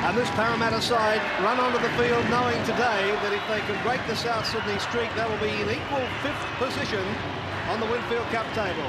And this Parramatta side run onto the field knowing today that if they can break the South Sydney streak, they will be in equal 5th position on the Winfield Cup table.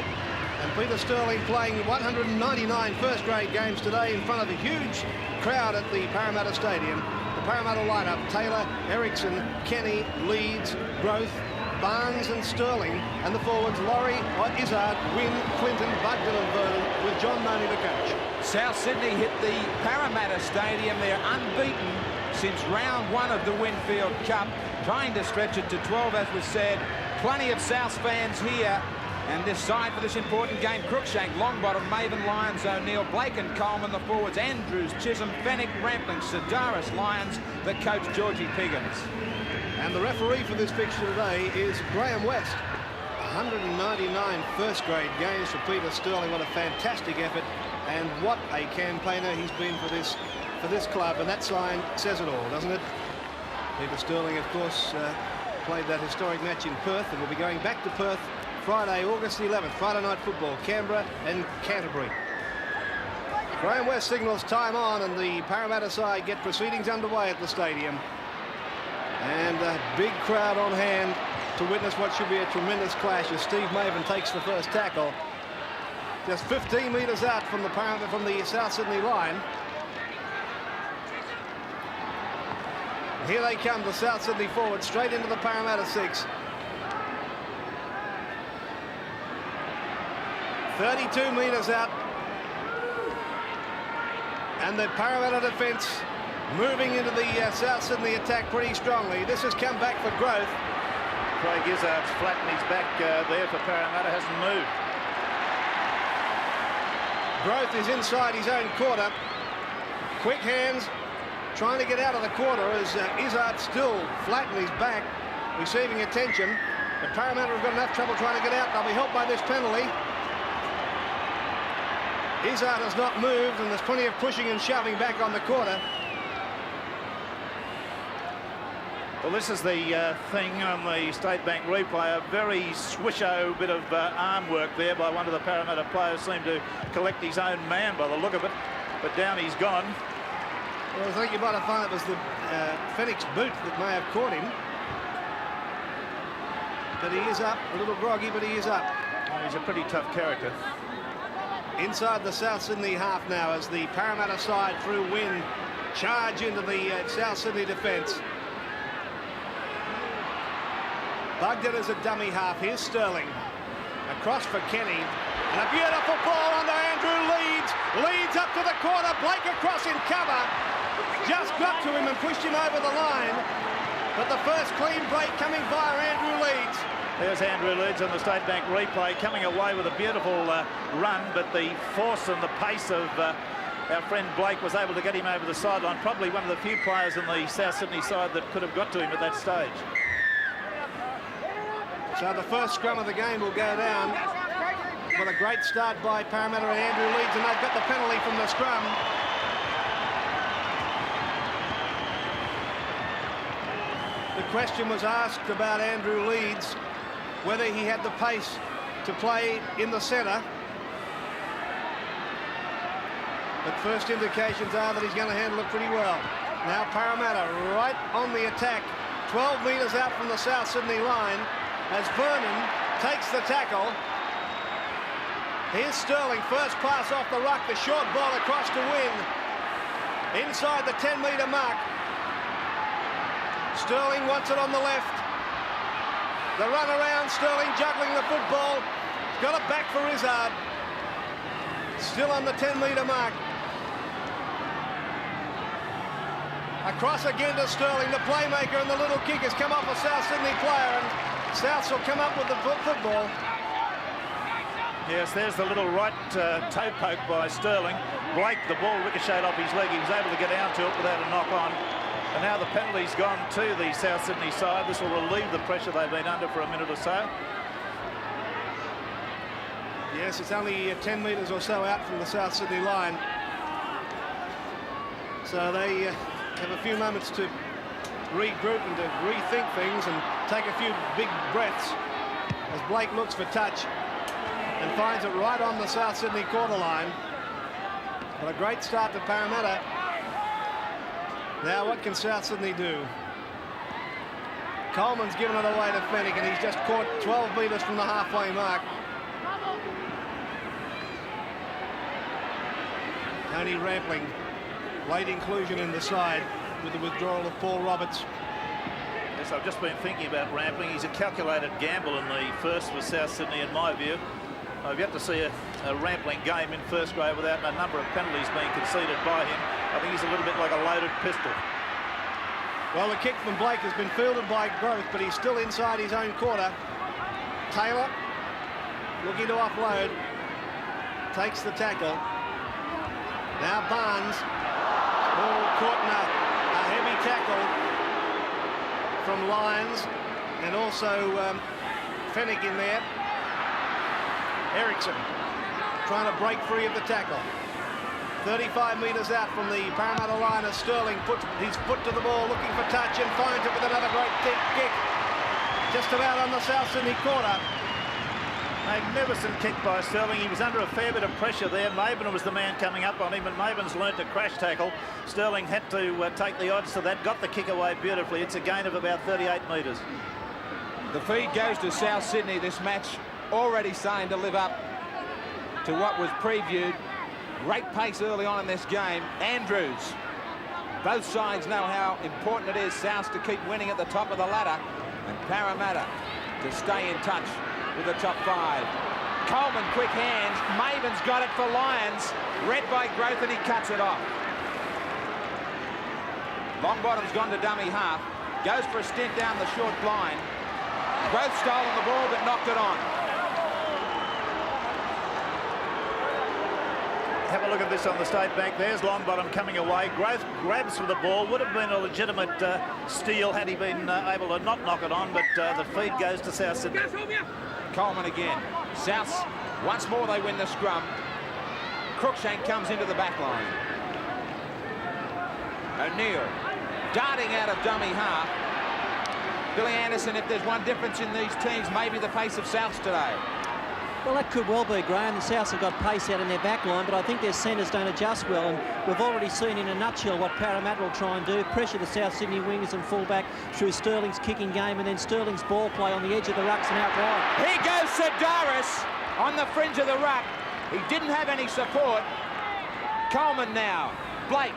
And Peter Sterling playing 199 first-grade games today in front of a huge crowd at the Parramatta Stadium. The Parramatta lineup: Taylor, Erickson, Kenny, Leeds, Growth, Barnes and Sterling, and the forwards Laurie, Izzard, Wynn, Clinton, Bugden and Vernon, with John Mooney the coach. South Sydney hit the Parramatta Stadium. They're unbeaten since round 1 of the Winfield Cup, trying to stretch it to 12, as was said. Plenty of South fans here. And this side for this important game: Crookshank, Longbottom, Maven, Lyons, O'Neill, Blake and Coleman, the forwards, Andrews, Chisholm, Fennick, Rampling, Sidaris, Lyons, the coach Georgie Piggins. And the referee for this fixture today is Graham West. 199 first-grade games for Peter Sterling. What a fantastic effort, and what a campaigner he's been for this club. And that sign says it all, doesn't it? Peter Sterling, of course, played that historic match in Perth, and will be going back to Perth Friday, August the 11th, Friday night football, Canberra and Canterbury. Graham West signals time on, and the Parramatta side get proceedings underway at the stadium. And a big crowd on hand to witness what should be a tremendous clash as Steve Maven takes the first tackle. Just 15 metres out from the South Sydney line. Here they come, the South Sydney forward, straight into the Parramatta 6. 32 metres out, and the Parramatta defence moving into the South Sydney attack pretty strongly. This has come back for Growth. Craig Izzard's flattened his back there for Parramatta, hasn't moved. Growth is inside his own quarter. Quick hands, trying to get out of the quarter as Izzard still flattened his back, receiving attention. But Parramatta have got enough trouble trying to get out. They'll be helped by this penalty. Izzard has not moved, and there's plenty of pushing and shoving back on the quarter. Well, this is the thing on the State Bank replay. A very swisho bit of arm work there by one of the Parramatta players. Seemed to collect his own man by the look of it, but down he's gone. Well, I think you might have found it was the Fennick's boot that may have caught him. But he is up, a little groggy, but he is up. Well, he's a pretty tough character. Inside the South Sydney half now as the Parramatta side through Wynn charge into the South Sydney defence. Bugden is a dummy half. Here's Sterling. Across for Kenny. And a beautiful ball under Andrew Leeds. Leeds up to the corner. Blake across in cover. Just got to him and pushed him over the line. But the first clean break coming via Andrew Leeds. There's Andrew Leeds on the State Bank replay, coming away with a beautiful run, but the force and the pace of our friend Blake was able to get him over the sideline. Probably one of the few players in the South Sydney side that could have got to him at that stage. So the first scrum of the game will go down. What a great start by Parramatta and Andrew Leeds, and they've got the penalty from the scrum. The question was asked about Andrew Leeds, whether he had the pace to play in the centre. But first indications are that he's going to handle it pretty well. Now Parramatta right on the attack, 12 metres out from the South Sydney line, as Vernon takes the tackle. Here's Sterling, first pass off the ruck, the short ball across to Wynn. Inside the 10-metre mark. Sterling wants it on the left. The run around, Sterling juggling the football. He's got it back for Izzard. Still on the 10-metre mark. Across again to Sterling, the playmaker, and the little kick has come off a South Sydney player, and Souths will come up with the football. Yes, there's the little right toe poke by Sterling. Blake, the ball ricocheted off his leg. He was able to get down to it without a knock on. And now the penalty's gone to the South Sydney side. This will relieve the pressure they've been under for a minute or so. Yes, it's only 10 metres or so out from the South Sydney line. So they have a few moments to regroup and to rethink things and take a few big breaths as Blake looks for touch and finds it right on the South Sydney quarter line. But a great start to Parramatta. Now what can South Sydney do? Coleman's given it away to Fennick, and he's just caught 12 metres from the halfway mark. Tony Rampling, late inclusion in the side with the withdrawal of Paul Roberts. Yes, I've just been thinking about Rampling. He's a calculated gamble in the first for South Sydney, in my view. I've yet to see a Rampling game in first grade without a number of penalties being conceded by him. I think he's a little bit like a loaded pistol. Well, the kick from Blake has been fielded by Growth, but he's still inside his own quarter. Taylor looking to offload, takes the tackle. Now Barnes, caught in a heavy tackle from Lyons, and also Fennick in there. Ericsson trying to break free of the tackle. 35 metres out from the Parramatta line as Sterling puts his foot to the ball, looking for touch, and finds it with another great kick. Just about on the South Sydney quarter. Magnificent kick by Sterling. He was under a fair bit of pressure there. Maven was the man coming up on him, and Maven's learnt to crash tackle. Sterling had to take the odds to that, got the kick away beautifully. It's a gain of about 38 metres. The feed goes to South Sydney. This match already starting to live up to what was previewed. Great pace early on in this game. Andrews. Both sides know how important it is, South to keep winning at the top of the ladder, and Parramatta to stay in touch with the top 5. Coleman, quick hands. Maven's got it for Lyons. Read by Growth, and he cuts it off. Longbottom's gone to dummy half. Goes for a stint down the short line. Growth stolen the ball, but knocked it on. Have a look at this on the state bank. There's Longbottom coming away. Growth grabs for the ball. Would have been a legitimate steal had he been able to not knock it on, but the feed goes to South Sydney. Coleman again. South, once more they win the scrum. Cruikshank comes into the back line. O'Neill darting out of dummy half. Billy Anderson, if there's one difference in these teams, maybe the pace of Souths today. Well, that could well be, Graham. The Souths have got pace out in their back line, but I think their centres don't adjust well, and we've already seen in a nutshell what Parramatta will try and do. Pressure the South Sydney wingers and fullback through Sterling's kicking game, and then Sterling's ball play on the edge of the rucks and out wide. Here goes Sedaris on the fringe of the ruck. He didn't have any support. Coleman now. Blake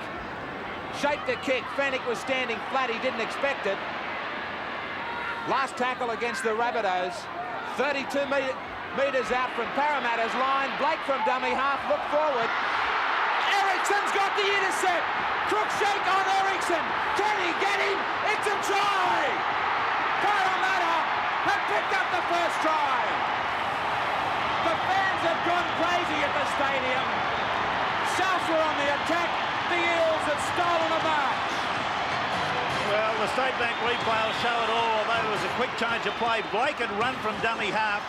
shaped the kick. Fennick was standing flat. He didn't expect it. Last tackle against the Rabbitohs. 32 metres out from Parramatta's line. Blake from dummy half, look forward. Ericsson's got the intercept. Cruikshank on Ericsson. Can he get him? It's a try! Parramatta have picked up the first try. The fans have gone crazy at the stadium. Souths were on the attack. The Eels have stolen a march. Well, the State Bank replay will show it all, although it was a quick change of play. Blake had run from dummy half,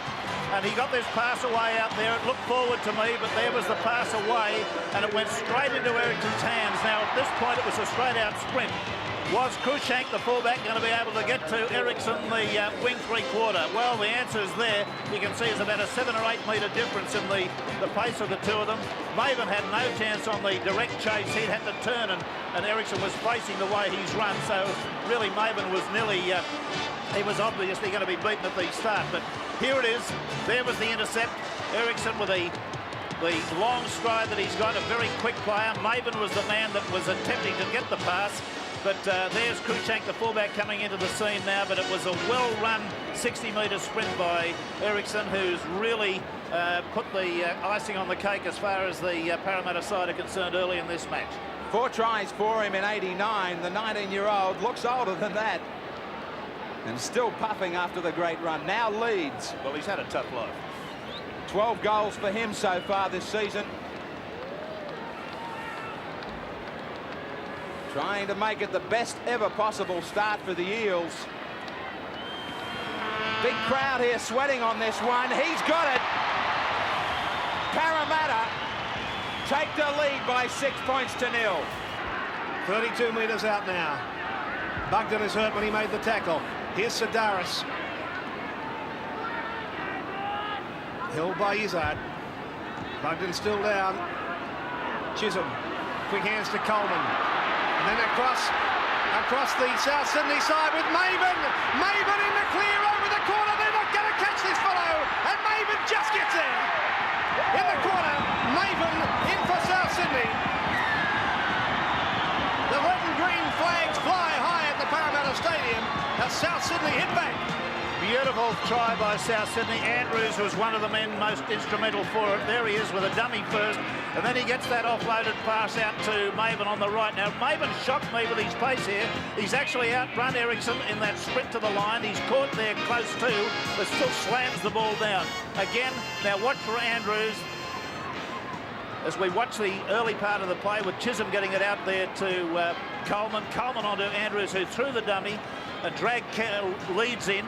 and he got this pass away out there. It looked forward to me, but there was the pass away, and it went straight into Ericsson's hands. Now, at this point, it was a straight-out sprint. Was Cruikshank, the fullback, going to be able to get to Ericsson, the wing three-quarter? Well, the answer is there. You can see there's about a 7 or 8 metre difference in the pace of the two of them. Maven had no chance on the direct chase. He'd had to turn, and Ericsson was facing the way he's run. So, really, Maven was nearly... he was obviously going to be beaten at the start. But here it is. There was the intercept. Ericsson with the long stride that he's got, a very quick player. Maven was the man that was attempting to get the pass. But there's Cruikshank, the fullback, coming into the scene now. But it was a well-run 60-metre sprint by Ericsson, who's really put the icing on the cake as far as the Parramatta side are concerned early in this match. 4 tries for him in '89. The 19-year-old looks older than that. And still puffing after the great run. Now leads. Well, he's had a tough life. 12 goals for him so far this season. Trying to make it the best ever possible start for the Eels. Big crowd here sweating on this one. He's got it. Parramatta take the lead by 6 points to 0. 32 metres out now. Bugden is hurt when he made the tackle. Here's Sedaris. Held by Izzard. Bugden still down. Chisholm. Quick hands to Coleman. And then across the South Sydney side with Maven. Maven in the clear over the corner. They're not going to catch this fellow. And Maven just gets there. In the corner, Maven in for South Sydney. The red and green flags fly high at the Parramatta Stadium as South Sydney hit back. Beautiful try by South Sydney. Andrews was one of the men most instrumental for it. There he is with a dummy first, and then he gets that offloaded pass out to Maven on the right. Now, Maven shocked me with his pace here. He's actually outrun Ericsson in that sprint to the line. He's caught there close to, but still slams the ball down. Again, now watch for Andrews as we watch the early part of the play with Chisholm getting it out there to Coleman. Coleman onto Andrews, who threw the dummy. A drag leads in.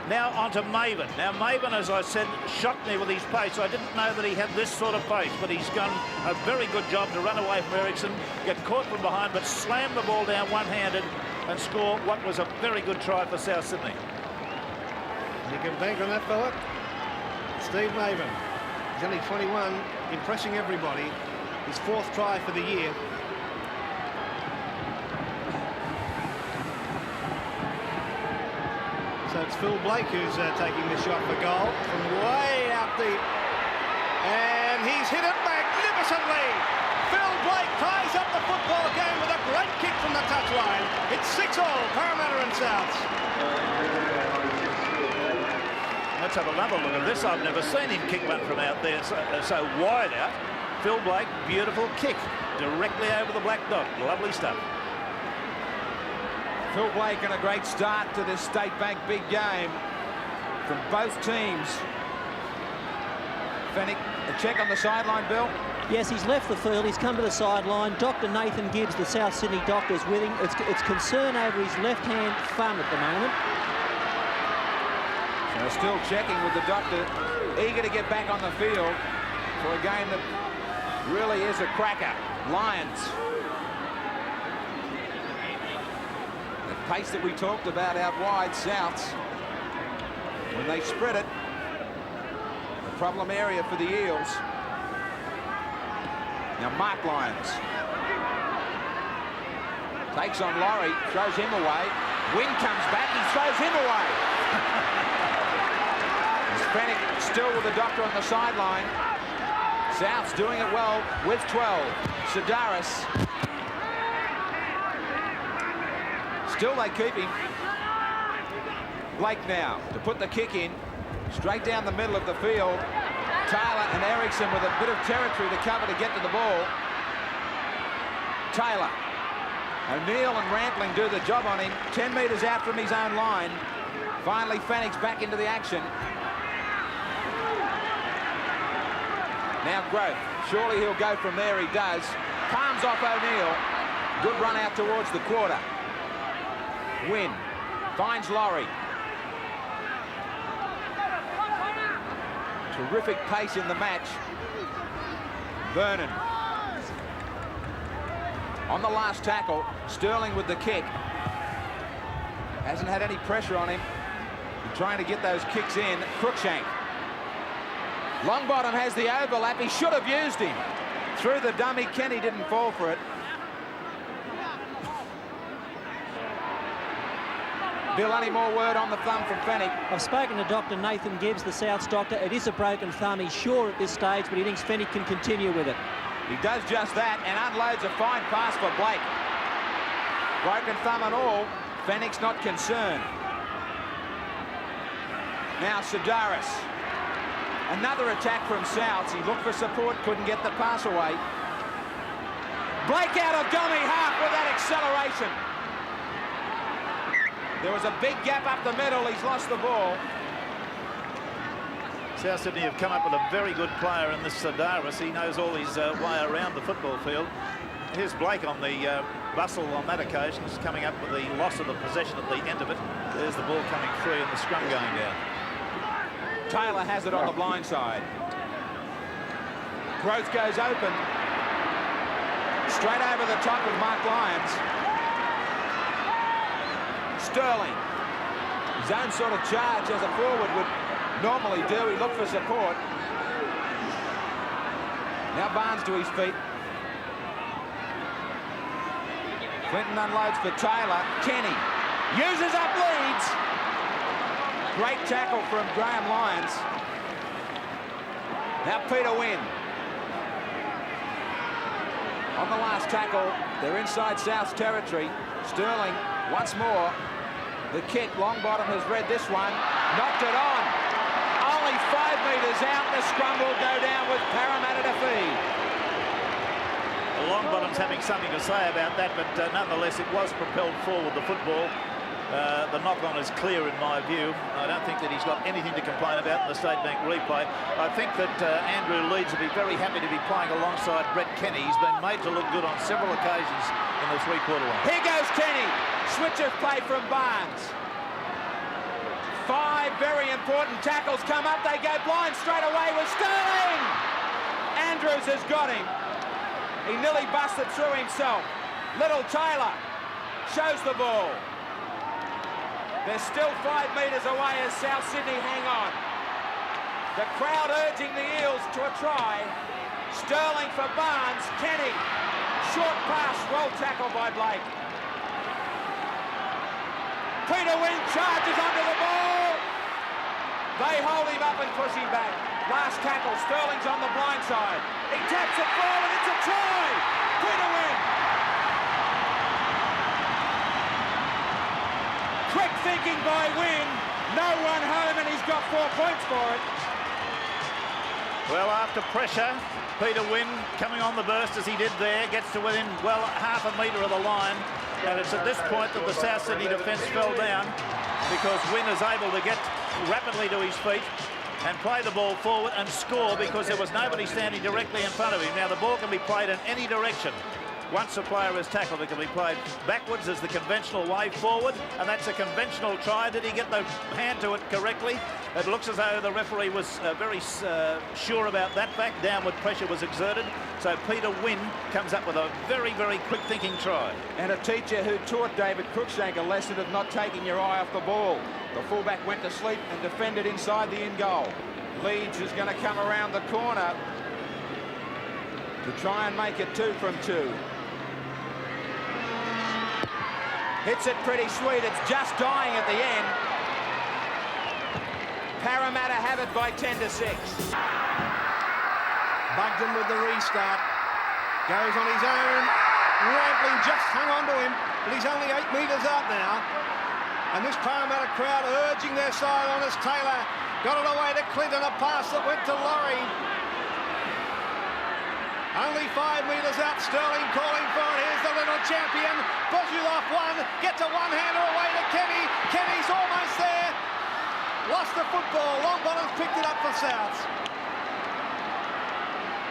Now onto Maven. Now Maven, as I said, shocked me with his pace. I didn't know that he had this sort of pace, but he's done a very good job to run away from Ericsson, get caught from behind, but slam the ball down one-handed and score what was a very good try for South Sydney. You can bank on that fella. Steve Maven. He's only 21, impressing everybody. His 4th try for the year. So it's Phil Blake who's taking the shot for goal from way out deep. And he's hit it magnificently. Phil Blake ties up the football game with a great kick from the touchline. It's 6-all, Parramatta and Souths. Let's have another look at this. I've never seen him kick one from out there so wide out. Phil Blake, beautiful kick directly over the black dot. Lovely stuff. Phil Blake and a great start to this State Bank big game from both teams. Fennick, a check on the sideline, Bill. Yes, he's left the field. He's come to the sideline. Dr. Nathan Gibbs, the South Sydney doctor, is with him. It's concern over his left-hand thumb at the moment. So still checking with the doctor, eager to get back on the field for a game that really is a cracker. Lions. The pace that we talked about out wide, Souths, when they spread it, the problem area for the Eels. Now Mark Lyons takes on Laurie, throws him away. Wynn comes back, he throws him away. Fennick still with the doctor on the sideline. Souths doing it well with 12. Sedaris. Still they keep him. Blake now to put the kick in. Straight down the middle of the field. Taylor and Ericsson with a bit of territory to cover to get to the ball. Taylor. O'Neill and Rampling do the job on him. 10 metres out from his own line. Finally, Fennick's back into the action. Now Growth. Surely he'll go from there. He does. Palms off O'Neill. Good run out towards the quarter. Wynn finds Laurie. Terrific pace in the match. Vernon. On the last tackle, Sterling with the kick. Hasn't had any pressure on him. Trying to get those kicks in. Cruikshank. Longbottom has the overlap. He should have used him. Through the dummy. Kenny didn't fall for it. Bill, any more word on the thumb from Fennick? I've spoken to Dr. Nathan Gibbs, the Souths doctor. It is a broken thumb. He's sure at this stage, but he thinks Fennick can continue with it. He does just that and unloads a fine pass for Blake. Broken thumb and all. Fennick's not concerned. Now Sedaris. Another attack from Souths. He looked for support, couldn't get the pass away. Blake out of dummy half with that acceleration. There was a big gap up the middle. He's lost the ball. South Sydney have come up with a very good player in this Sedaris. He knows all his way around the football field. Here's Blake on the bustle on that occasion. He's coming up with the loss of the possession at the end of it. There's the ball coming free and the scrum going down. Taylor has it on the blind side. Growth goes open. Straight over the top with Mark Lyons. Sterling. His own sort of charge as a forward would normally do. He looked for support. Now Barnes to his feet. Clinton unloads for Taylor. Kenny uses up Leeds. Great tackle from Graham Lyons. Now Peter Wynn. On the last tackle, they're inside South's territory. Sterling once more. The kick, Longbottom has read this one. Knocked it on. Only 5 metres out. The scrum will go down with Parramatta to feed. Longbottom's having something to say about that, but nonetheless it was propelled forward, the football. The knock-on is clear in my view. I don't think that he's got anything to complain about in the State Bank replay. I think that Andrew Leeds will be very happy to be playing alongside Brett Kenny. He's been made to look good on several occasions in the three-quarter line. Here goes Kenny. Switch of play from Barnes. 5 very important tackles come up. They go blind straight away with Sterling. Andrews has got him. He nearly busted through himself. Little Taylor shows the ball. They're still 5 metres away as South Sydney hang on. The crowd urging the Eels to a try. Sterling for Barnes. Kenny. Short pass, well tackled by Blake. Peter Wynn charges onto the ball. They hold him up and push him back. Last tackle, Sterling's on the blind side. He taps it forward, it's a try. Peter Wynn. Quick thinking by Wynn. No one home and he's got 4 points for it. Well, after pressure, Peter Wynn coming on the burst as he did there, gets to within, well, half a metre of the line. And it's at this point that the South Sydney defence fell down because Wynn is able to get rapidly to his feet and play the ball forward and score because there was nobody standing directly in front of him. Now, the ball can be played in any direction. Once a player is tackled, it can be played backwards as the conventional way forward, and that's a conventional try. Did he get the hand to it correctly? It looks as though the referee was very sure about that fact. Downward pressure was exerted, so Peter Wynn comes up with a very, very quick-thinking try. And a teacher who taught David Cruikshank a lesson of not taking your eye off the ball. The fullback went to sleep and defended inside the in-goal. Leeds is going to come around the corner to try and make it 2 from 2. Hits it pretty sweet. It's just dying at the end. Parramatta have it by 10-6. Bugden with the restart. Goes on his own. Rampling just hung on to him, but he's only 8 metres out now. And this Parramatta crowd urging their side on as Taylor got it away to Clinton, a pass that went to Laurie. Only 5 metres out, Sterling calling for it. Here's the little champion. Pushes off one, gets a one-hander away to Kenny. Kenny's almost there. Lost the football. Longbottom's picked it up for Souths.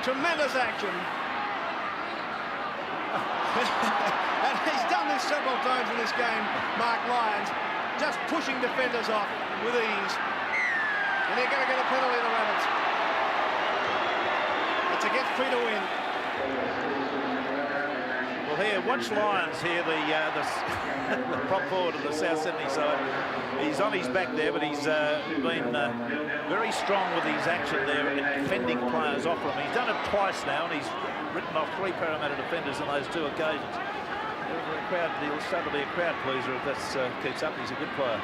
Tremendous action. And he's done this several times in this game, Mark Lyons. Just pushing defenders off with ease. And they're going to get a penalty, the Rabbits. It's against Peter Wynn. Well, here, watch Lyons here, the prop forward of the South Sydney side. He's on his back there, but he's been very strong with his action there in defending players off him. He's done it twice now, and he's written off 3 Parramatta defenders on those 2 occasions. He'll start to be a crowd pleaser if that keeps up. He's a good player.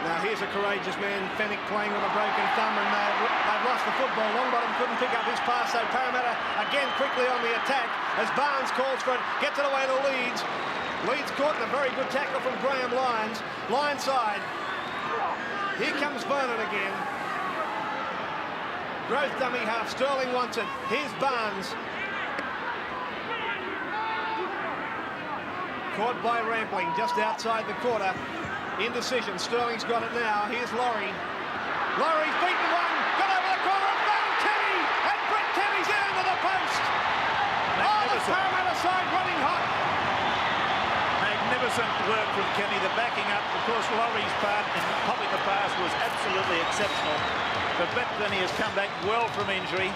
Now here's a courageous man, Fennick, playing with a broken thumb, and they've lost the football. Longbottom couldn't pick up his pass, so Parramatta again quickly on the attack as Barnes calls for it, gets it away to Leeds. Leeds caught in a very good tackle from Graham Lyons. Line side. Here comes Vernon again. Growth dummy half, Sterling wants it. Here's Barnes. Caught by Rampling just outside the quarter. Indecision. Sterling's got it now. Here's Laurie. Laurie's beaten one. Got over the corner and found Kenny. And Brett Kenny's into the post. Oh, the Parramatta side running hot. Magnificent work from Kenny. The backing up. Of course, Laurie's part in popping the pass was absolutely exceptional. But Brett Kenny has come back well from injury.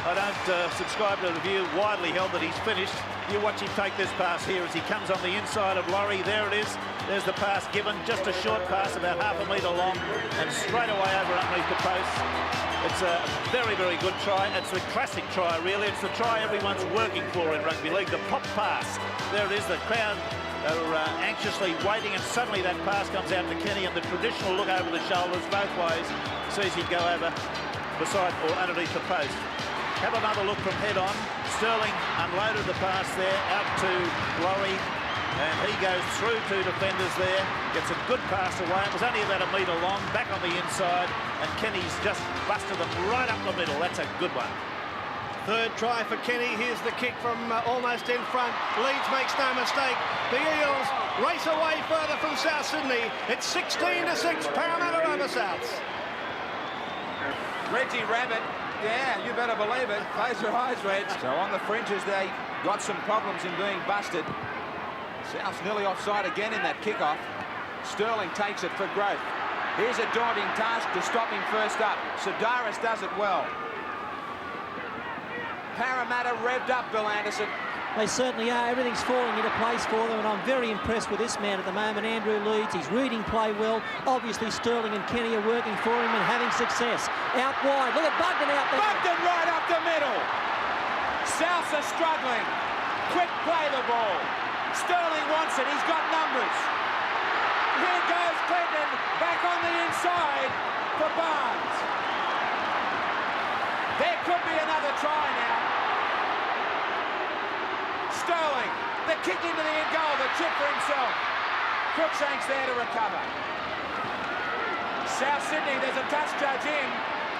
I don't subscribe to the view widely held that he's finished. You watch him take this pass here as he comes on the inside of Laurie. There it is. There's the pass given. Just a short pass, about half a metre long, and straight away over underneath the post. It's a very, very good try. It's the classic try, really. It's the try everyone's working for in rugby league. The pop pass. There it is. The crowd are anxiously waiting, and suddenly that pass comes out to Kenny, and the traditional look over the shoulders both ways sees him go over beside or underneath the post. Have another look from head on. Sterling unloaded the pass there out to Laurie, and he goes through two defenders there, gets a good pass away. It was only about a metre long, back on the inside, and Kenny's just busted them right up the middle. That's a good one. Third try for Kenny. Here's the kick from almost in front. Leeds makes no mistake. The Eels race away further from South Sydney. It's 16-6, Parramatta over Souths. Reggie Rabbit, yeah, you better believe it. Close your eyes, Reg. So on the fringes, they got some problems in being busted. South's nearly offside again in that kickoff. Sterling takes it for growth. Here's a daunting task to stop him first up. Sedaris does it well. Parramatta revved up, Bill Anderson. They certainly are. Everything's falling into place for them, and I'm very impressed with this man at the moment, Andrew Leeds. He's reading play well. Obviously, Sterling and Kenny are working for him and having success. Out wide. Look at Bugden out there. Bugden right up the middle. Souths are struggling. Quick play the ball. Sterling wants it. He's got numbers. Here goes Clinton back on the inside for Barnes. There could be another try now. Sterling, the kick into the end goal, the chip for himself. Cruikshank's there to recover. South Sydney, there's a touch judge in.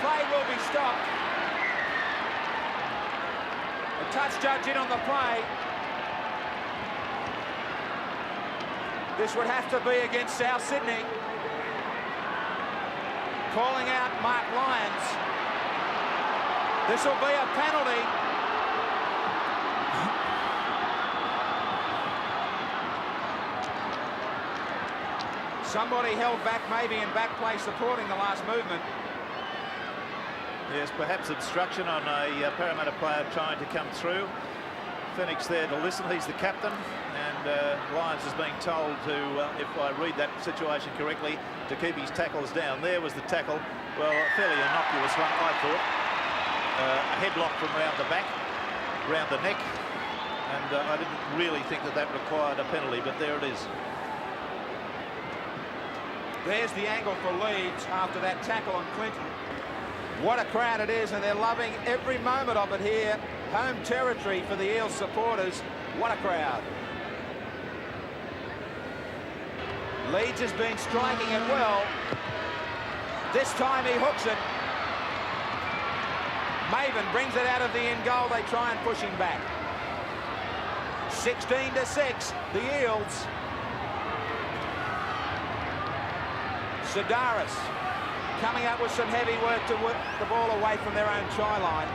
Play will be stopped. A touch judge in on the play. This would have to be against South Sydney. Calling out Mark Lyons. This will be a penalty. Somebody held back, maybe in back play, supporting the last movement. Yes, perhaps obstruction on a Parramatta player trying to come through. Phoenix there to listen. He's the captain, and Lyons is being told to, if I read that situation correctly, to keep his tackles down. There was the tackle. Well, a fairly innocuous one, I thought. A headlock from round the back, round the neck, and I didn't really think that that required a penalty, but there it is. There's the angle for Leeds after that tackle on Clinton. What a crowd it is, and they're loving every moment of it here. Home territory for the Eels supporters. What a crowd. Leeds has been striking it well. This time he hooks it. Maven brings it out of the end goal. They try and push him back. 16-6, the Eels. Sedaris coming up with some heavy work to work the ball away from their own try line.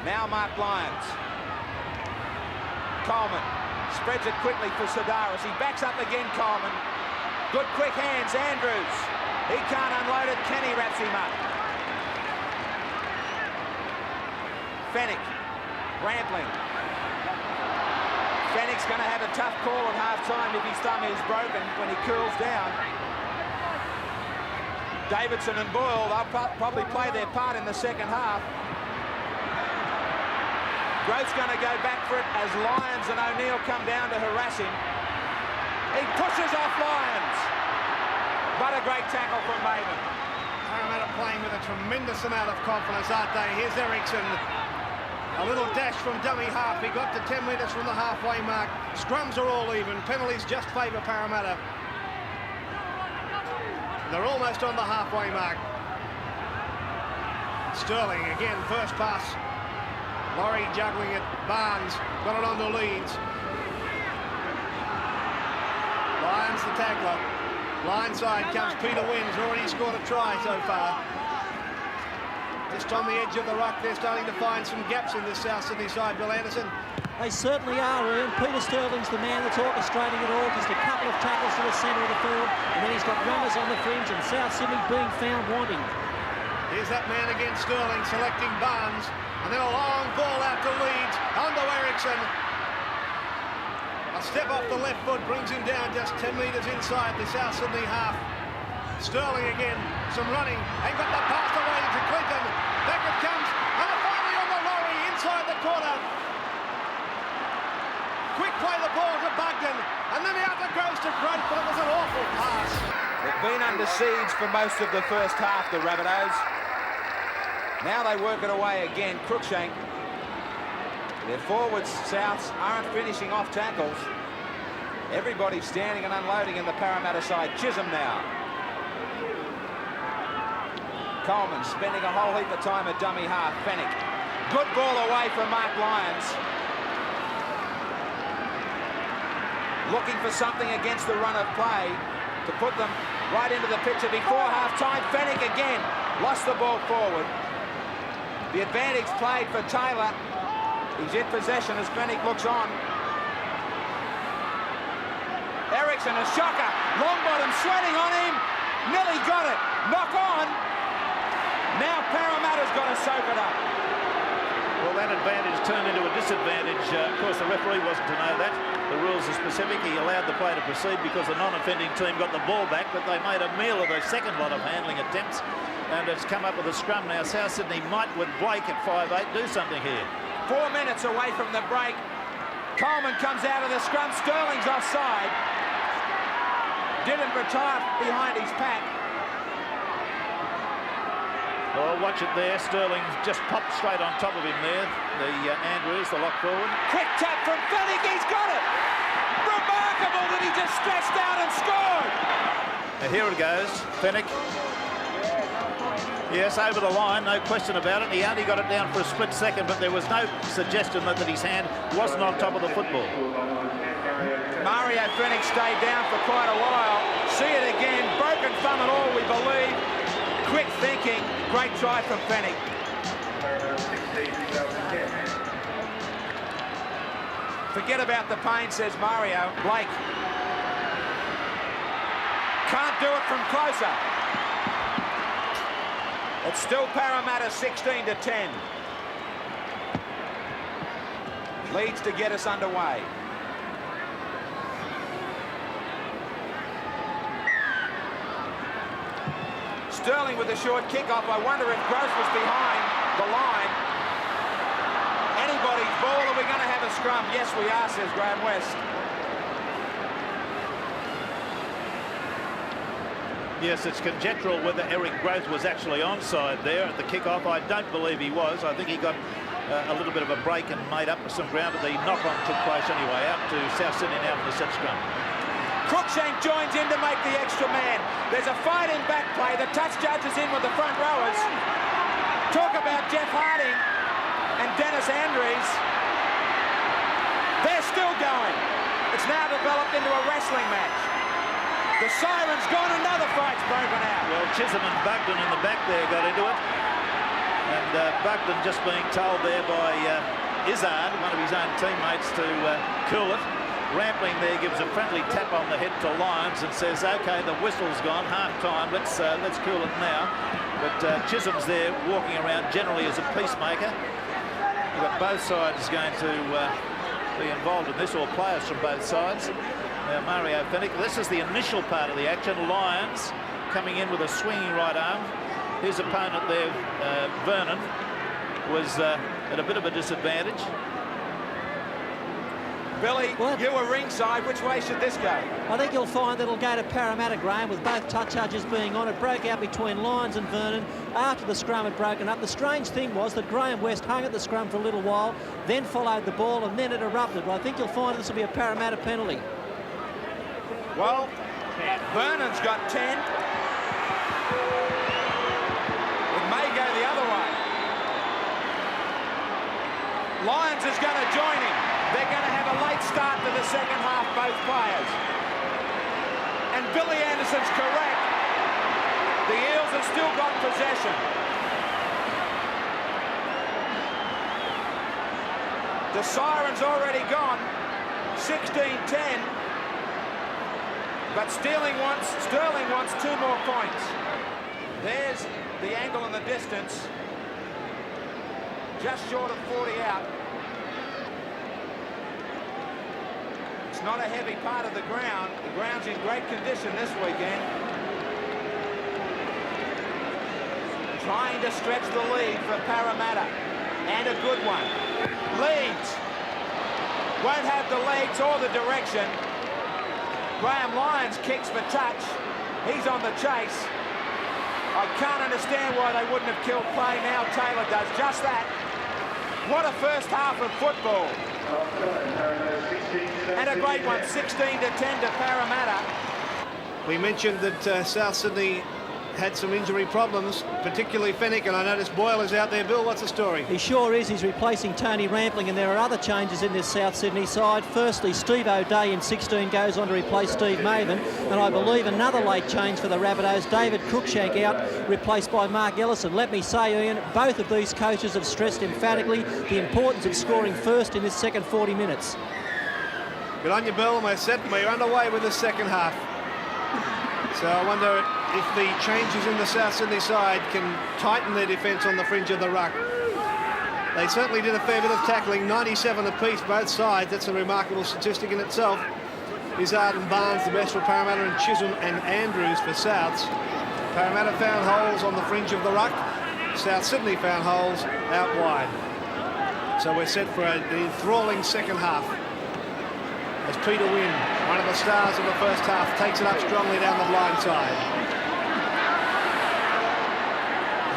Now Mark Lyons. Coleman spreads it quickly for Sedaris. He backs up again, Coleman. Good quick hands, Andrews. He can't unload it. Kenny wraps him up. Fennick, Rampling. Fennick's going to have a tough call at half-time if his thumb is broken when he cools down. Davidson and Boyle, they'll probably play their part in the second half. Groth's going to go back for it as Lyons and O'Neill come down to harass him. He pushes off Lyons. But a great tackle from Maven. Parramatta playing with a tremendous amount of confidence, aren't they? Here's Ericsson. A little dash from dummy half. He got to 10 metres from the halfway mark. Scrums are all even. Penalties just favour Parramatta. They're almost on the halfway mark. Sterling again, first pass. Laurie juggling it. Barnes got it on to Leeds. Lyons the tackler. Line side comes Peter Wins, already scored a try so far. Just on the edge of the ruck, they're starting to find some gaps in this South Sydney side, Bill Anderson. They certainly are, Ian. Peter Sterling's the man that's orchestrating it all. Just a couple of tackles to the centre of the field, and then he's got runners on the fringe, and South Sydney being found wanting. Here's that man again, Sterling, selecting Barnes. And then a long ball out to Leeds. Onto Ericsson. A step off the left foot brings him down just 10 metres inside the South Sydney half. Sterling again, some running, and got the pass away to Clinton. Back it comes, and finally on the lorry inside the corner. Quick play the ball to Bugden, and then the other goes to Grant, but it was an awful pass. They've been under siege for most of the first half, the Rabbitohs. Now they work it away again. Cruikshank. Their forwards, Souths, aren't finishing off tackles. Everybody's standing and unloading in the Parramatta side. Chisholm now. Coleman spending a whole heap of time at dummy half. Fennick. Good ball away from Mark Lyons. Looking for something against the run of play to put them right into the picture before half-time. Fennick again lost the ball forward. The advantage played for Taylor. He's in possession as Fennick looks on. Ericsson, a shocker. Longbottom sweating on him. Nearly got it. Knock on. Now Parramatta's got to soak it up. Well, that advantage turned into a disadvantage. Of course, the referee wasn't to know that. The rules are specific. He allowed the play to proceed because the non-offending team got the ball back, but they made a meal of the second lot of handling attempts, and it's come up with a scrum now. South Sydney might, with Blake at 5'8", do something here. 4 minutes away from the break. Coleman comes out of the scrum. Sterling's offside. Didn't retire behind his pack. Oh, watch it there. Sterling just popped straight on top of him there. The Andrews, the lock forward. Quick tap from Fennick. He's got it. Remarkable that he just stretched out and scored. Now here it goes. Fennick. Yes, over the line, no question about it. He only got it down for a split second, but there was no suggestion that his hand wasn't on top of the football. Mario Fennick stayed down for quite a while. See it again. Broken thumb and all, we believe. Quick thinking. Great try from Fennick. Forget about the pain, says Mario. Blake. Can't do it from closer. It's still Parramatta 16-10. Leads to get us underway. Sterling with a short kickoff. I wonder if Gross was behind the line. Anybody's ball. Are we going to have a scrum? Yes, we are, says Graham West. Yes, it's conjectural whether Eric Groth was actually onside there at the kickoff. I don't believe he was. I think he got a little bit of a break and made up for some ground, but the knock-on took place anyway, out to South Sydney now for the set scrum. Cruikshank joins in to make the extra man. There's a fight in back play. The touch judge is in with the front rowers. Talk about Jeff Harding and Dennis Andrews. They're still going. It's now developed into a wrestling match. The siren's gone, another fight's broken out. Well, Chisholm and Bugden in the back there got into it. And Bugden just being told there by Izzard, one of his own teammates, to cool it. Rampling there gives a friendly tap on the head to Lyons and says, OK, the whistle's gone, half-time, let's cool it now. But Chisholm's there walking around generally as a peacemaker. You've got both sides going to be involved in this, or players from both sides. Now, Mario Fennick, this is the initial part of the action. Lyons coming in with a swinging right arm. His opponent there, Vernon, was at a bit of a disadvantage. Billy, you were ringside. Which way should this go? I think you'll find that it'll go to Parramatta, Graham, with both touch judges being on. It broke out between Lyons and Vernon after the scrum had broken up. The strange thing was that Graham West hung at the scrum for a little while, then followed the ball, and then it erupted. But I think you'll find this will be a Parramatta penalty. Well, Vernon's got 10. It may go the other way. Lyons is going to join him. They're going to have a late start to the second half, both players. And Billy Anderson's correct. The Eels have still got possession. The siren's already gone. 16-10. But Sterling wants 2 more points. There's the angle and the distance. Just short of 40 out. It's not a heavy part of the ground. The ground's in great condition this weekend. Trying to stretch the lead for Parramatta. And a good one. Leads. Won't have the legs or the direction. Graham Lyons kicks for touch. He's on the chase. I can't understand why they wouldn't have killed play. Now Taylor does just that. What a first half of football. And a great one, 16-10 to Parramatta. We mentioned that South Sydney had some injury problems, particularly Fennick, and I noticed Boyle is out there. Bill, what's the story? He sure is. He's replacing Tony Rampling, and there are other changes in this South Sydney side. Firstly, Steve O'Day in 16 goes on to replace Steve Maven, and I believe another late change for the Rabbitohs, David Cruikshank out, replaced by Mark Ellison. Let me say, Ian, both of these coaches have stressed emphatically the importance of scoring first in this second 40 minutes. Good on you, Bill. We're set. We're underway with the second half. So I wonder if the changes in the South Sydney side can tighten their defence on the fringe of the ruck. They certainly did a fair bit of tackling, 97 apiece both sides. That's a remarkable statistic in itself. Izzard and Barnes the best for Parramatta, and Chisholm and Andrews for Souths. Parramatta found holes on the fringe of the ruck. South Sydney found holes out wide. So we're set for an enthralling second half, as Peter Wynn, one of the stars of the first half, takes it up strongly down the blind side.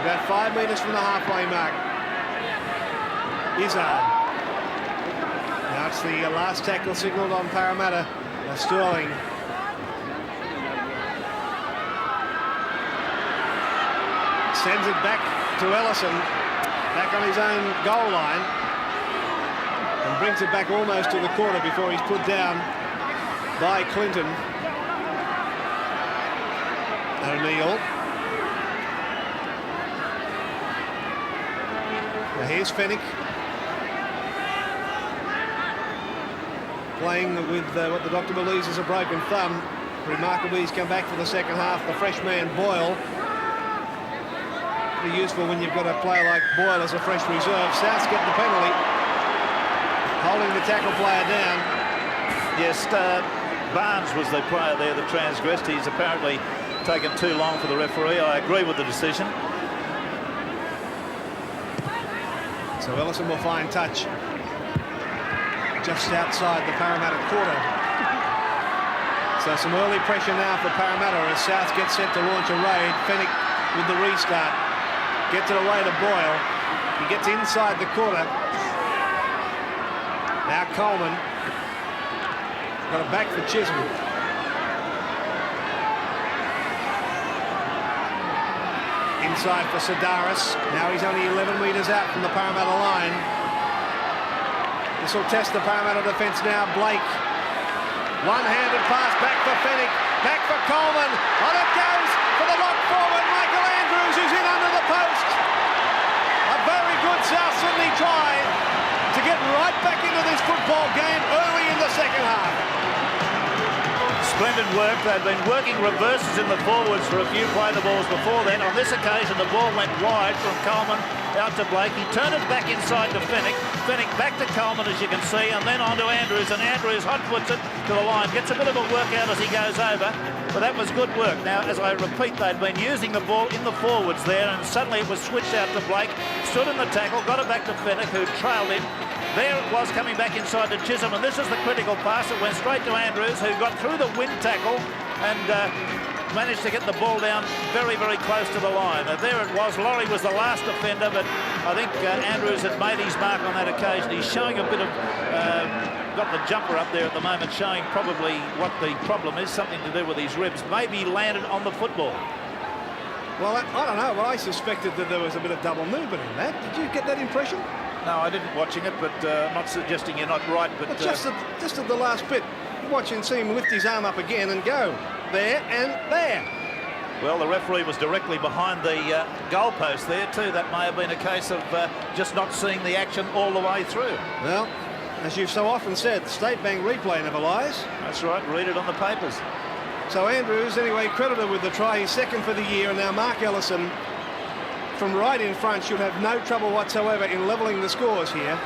About 5 metres from the halfway mark. Izzard. Now it's the last tackle signalled on Parramatta. Sterling. Sends it back to Ellison, back on his own goal line, and brings it back almost to the corner before he's put down by Clinton. O'Neill. Now here's Fennick, playing with what the doctor believes is a broken thumb. Remarkably, he's come back for the second half. The fresh man, Boyle. Pretty useful when you've got a player like Boyle as a fresh reserve. Souths get the penalty, holding the tackle player down. Yes, Barnes was the player there that transgressed. He's apparently taken too long for the referee. I agree with the decision. So Ellison will find touch just outside the Parramatta quarter. So some early pressure now for Parramatta as South gets set to launch a raid. Fennick with the restart. Gets it away to Boyle. He gets inside the quarter. Now Coleman. Got it back for Chisholm. Inside for Sidaris. Now he's only 11 metres out from the Parramatta line. This will test the Parramatta defence now. Blake. One-handed pass back for Fennick. Back for Coleman. On it goes for the lock forward. Michael Andrews, who's in under the post. A very good South Sydney try to get right back into this football game early in the second half. Splendid work. They've been working reverses in the forwards for a few play the balls before then. On this occasion, the ball went wide from Coleman out to Blake. He turned it back inside to Fennick. Fennick back to Coleman, as you can see, and then on to Andrews. And Andrews hot-puts it to the line. Gets a bit of a workout as he goes over. But that was good work. Now, as I repeat, they'd been using the ball in the forwards there, and suddenly it was switched out to Blake. Stood in the tackle, got it back to Fennick, who trailed him. There it was, coming back inside to Chisholm, and this is the critical pass. It went straight to Andrews, who got through the wind tackle and managed to get the ball down very, very close to the line. There it was. Laurie was the last defender, but I think Andrews had made his mark on that occasion. He's showing a bit of... got the jumper up there at the moment, showing probably what the problem is, something to do with his ribs. Maybe he landed on the football. Well, I don't know. Well, I suspected that there was a bit of double movement in that. Did you get that impression? No, I didn't watching it, but I'm not suggesting you're not right. But just at the last bit, watching see him lift his arm up again and go there and there. Well, the referee was directly behind the goalpost there too. That may have been a case of just not seeing the action all the way through. Well, as you've so often said, State Bank replay never lies. That's right. Read it on the papers. So Andrews, anyway, credited with the try. He's second for the year, and now Mark Ellison from right in front should have no trouble whatsoever in levelling the scores here.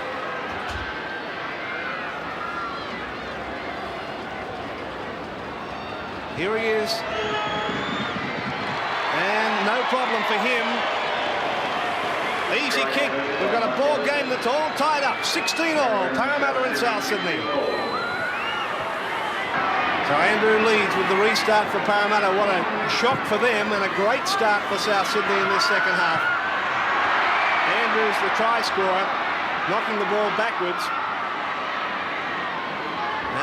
Here he is. And no problem for him. Easy kick. We've got a ball game that's all tied up. 16-all, Parramatta and South Sydney. So Andrew leads with the restart for Parramatta. What a shock for them and a great start for South Sydney in this second half. Andrews, the try scorer, knocking the ball backwards.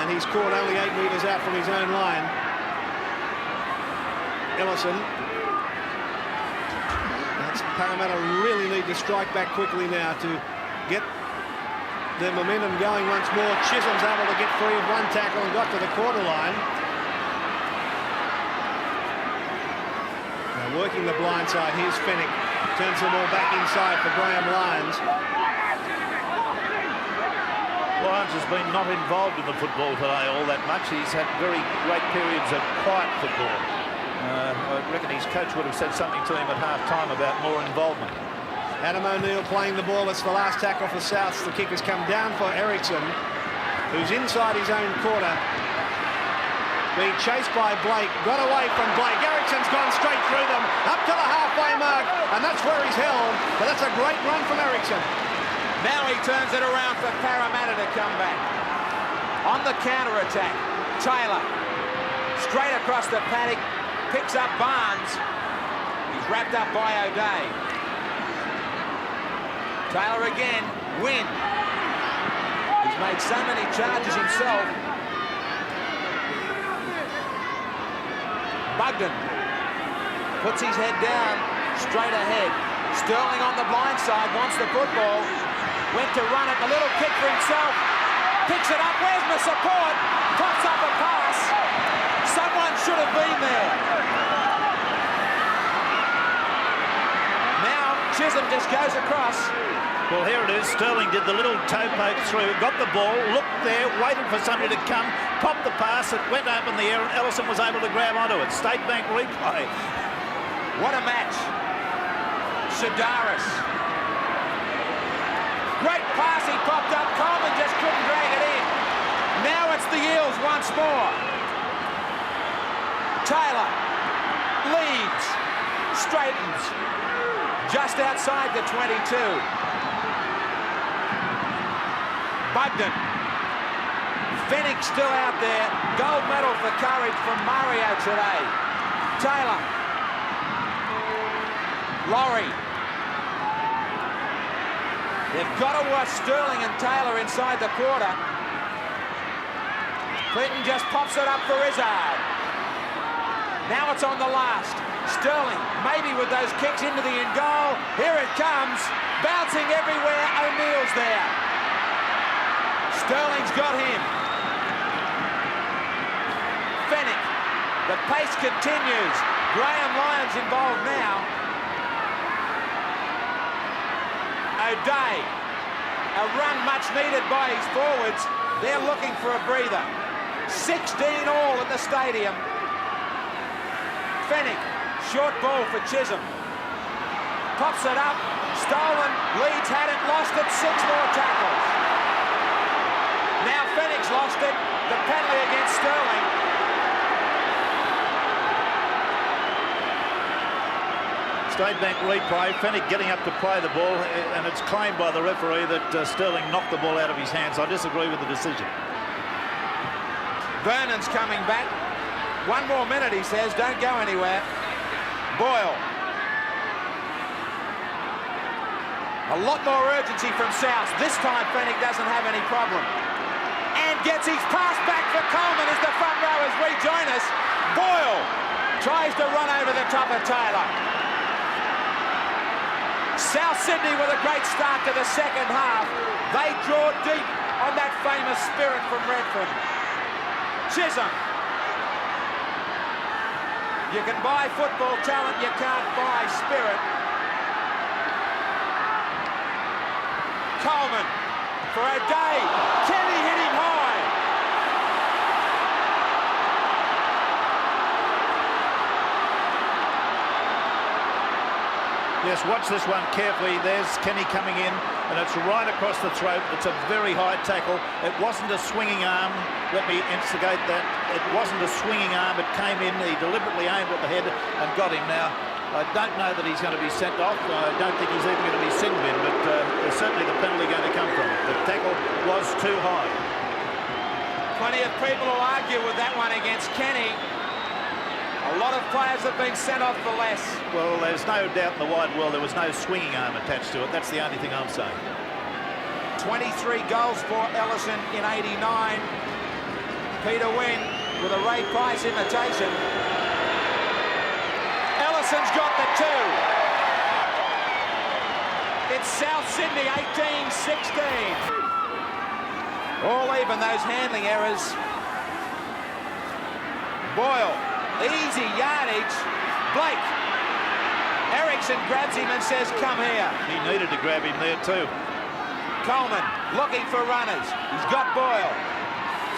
And he's caught only 8 metres out from his own line. Ellison. Parramatta really need to strike back quickly now to get their momentum going once more. Chisholm's able to get free of one tackle and got to the quarter line. Now working the blind side, here's Fennick. Turns the ball back inside for Graham Lyons. Lyons has been not involved in the football today all that much. He's had very great periods of quiet football. I reckon his coach would have said something to him at half-time about more involvement. Adam O'Neill playing the ball. It's the last tackle for Souths. The kick has come down for Ericsson, who's inside his own quarter. Being chased by Blake. Got away from Blake. Ericsson's gone straight through them. Up to the halfway mark. And that's where he's held. But that's a great run from Ericsson. Now he turns it around for Parramatta to come back. On the counter-attack, Taylor. Straight across the paddock. Picks up Barnes. He's wrapped up by O'Day. Taylor again. Win. He's made so many charges himself. Bugden puts his head down, straight ahead. Sterling on the blind side, wants the football. Went to run it, a little kick for himself. Picks it up, where's the support? Pops up a pass. Someone should have been there. Now Chisholm just goes across. Well, here it is. Sterling did the little toe poke through, got the ball, looked there, waited for somebody to come, popped the pass, it went up in the air, and Ellison was able to grab onto it. State Bank replay. What a match. Sidaris. Great pass, he popped up. Coleman just couldn't drag it in. Now it's the Eels once more. Taylor leads, straightens, just outside the 22. Bugden. Fennick still out there. Gold medal for courage from Mario today. Taylor. Laurie. They've got to watch Sterling and Taylor inside the quarter. Clinton just pops it up for Izzard. Now it's on the last. Sterling, maybe with those kicks into the in goal. Here it comes. Bouncing everywhere. O'Neill's there. Sterling's got him. Fennick. The pace continues. Graham Lyons involved now. O'Day. A run much needed by his forwards. They're looking for a breather. 16-all at the stadium. Fennick. Short ball for Chisholm. Pops it up. Stolen. Leeds had it. Lost it. 6 more tackles. Now Fennick's lost it. The penalty against Sterling. State Bank replay. Fennick getting up to play the ball, and it's claimed by the referee that Sterling knocked the ball out of his hands. I disagree with the decision. Vernon's coming back. 1 more minute, he says. Don't go anywhere. Boyle. A lot more urgency from South. This time Fennick doesn't have any problem. And gets his pass back for Coleman as the front rowers rejoin us. Boyle tries to run over the top of Taylor. South Sydney with a great start to the second half. They draw deep on that famous spirit from Redford. Chisholm. You can buy football talent, you can't buy spirit. Coleman for O'Day. Kelly hit him high. Yeah, Just watch this one carefully. There's Kenny coming in, and it's right across the throat. It's a very high tackle. It wasn't a swinging arm. Let me instigate that. It wasn't a swinging arm. It came in. He deliberately aimed at the head and got him. Now, I don't know that he's going to be sent off. I don't think he's even going to be sin bin, but there's certainly the penalty going to come from it. The tackle was too high. Plenty of people will argue with that one against Kenny. A lot of players have been sent off for less. Well, there's no doubt in the wide world there was no swinging arm attached to it. That's the only thing I'm saying. 23 goals for Ellison in 89. Peter Wynn with a Ray Price imitation. Ellison's got the 2. It's South Sydney 18-16. All even, those handling errors. Boyle, easy yardage. Blake. Ericsson grabs him and says, come here. He needed to grab him there too. Coleman looking for runners. He's got Boyle.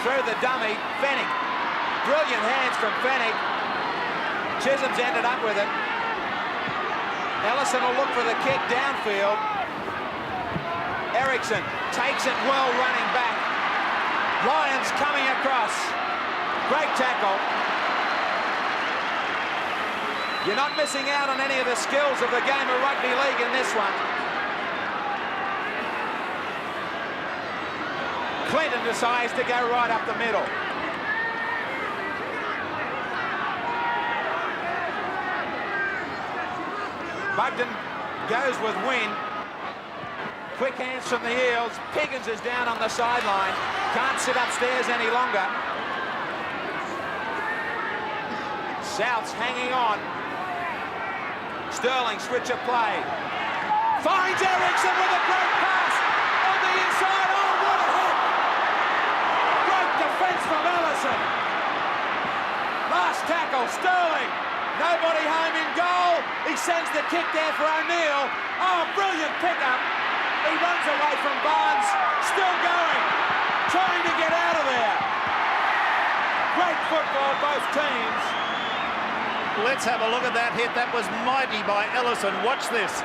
Through the dummy, Fennick. Brilliant hands from Fennick. Chisholm's ended up with it. Ellison will look for the kick downfield. Ericsson takes it well running back. Lyons coming across. Great tackle. You're not missing out on any of the skills of the game of rugby league in this one. Clinton decides to go right up the middle. Bugden goes with Wynn. Quick hands from the Eels. Piggins is down on the sideline. Can't sit upstairs any longer. South's hanging on. Sterling switch of play. Finds Ericsson with a great pass on the inside. Oh, what a hit! Great defence from Ellison. Last tackle, Sterling. Nobody home in goal. He sends the kick there for O'Neill. Oh, brilliant pickup. He runs away from Barnes. Still going. Trying to get out of there. Great football, both teams. Let's have a look at that hit. That was mighty by Ellison. Watch this.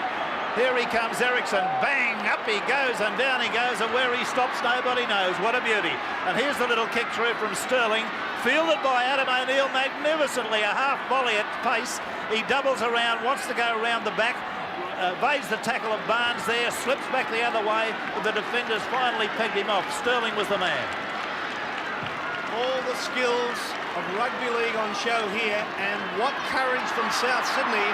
Here he comes, Ericsson. Bang! Up he goes and down he goes, and where he stops, nobody knows. What a beauty. And here's the little kick through from Sterling. Fielded by Adam O'Neill magnificently. A half volley at pace. He doubles around, wants to go around the back. Evades the tackle of Barnes there. Slips back the other way. But the defenders finally pegged him off. Sterling was the man. All the skills of rugby league on show here, and what courage from South Sydney.